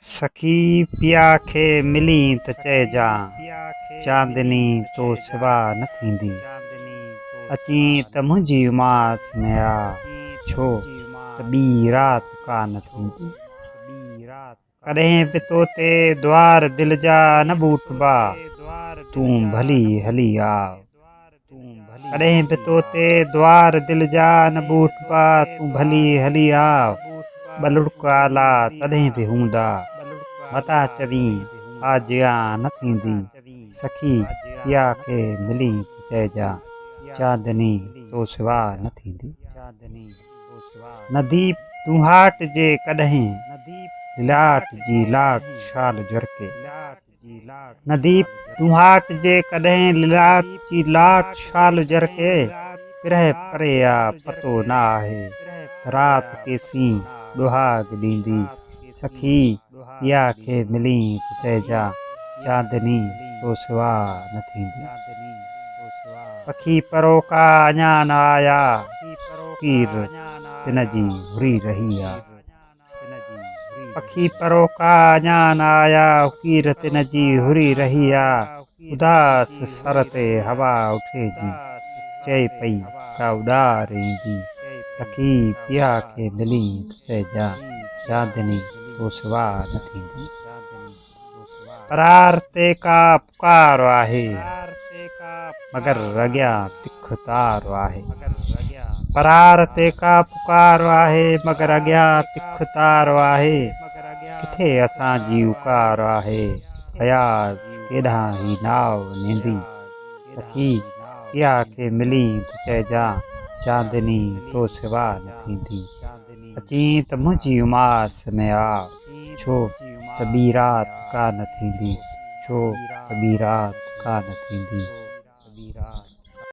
सखी पिया खे मिली त चइजां चांदनी तो सिवा न थींदी। अची त मुंहिंजी उमास में आ छो त ॿी राति का न थींदी। कॾहिं बि तो ते द्वार दिल जा न ॿूटबा तूं भली हली आव। कॾहिं बि तो ते द्वार दिल जा न ॿूटबा तूं भली हली आव। ॿ आला तॾहिं बि हूंदा मता चवीं आजियां न थींदी। सखी पिया खे मिली त चइजां चांदनी तो सिवा न थींदी। नदी तूं हाट जे कॾहिं लाट जी लाट शाल झरके। नदी तूं हाट जे कॾहिं लाट जी लाट शाल झरके। पिरह परे आ पतो न आहे रात केसीं ॾुहाग ॾींदी। सखी पिया खे मिली त चइजां चांदनी तो सिवा न थींदी। पखी परो का अञा न आया कीर तिन जी हुरी रही आ। पखी परो का अञा न आया कीर तिन जी हुरी रही आ। उदास सर ते हवा उठे जी चए पई का उॾार ईंदी। सखी पिया खे मिली त चइजां चांदनी तो सिवा न थींदी। परार ते का पुकार आहे मगर अॻियां तिख तार आहे। परार ते का पुकार आहे मगर अॻियां तिख तार आहे। किथे असांजी उकार आहे अयाज़ केॾां ही नाव वेंदी। सखी पिया खे मिली त चइजां चांदनी तो सिवा न थींदी। अची त मुंहिंजी उमास में आ छो त ॿी राति का न थींदी। छो त ॿी राति का न थींदी।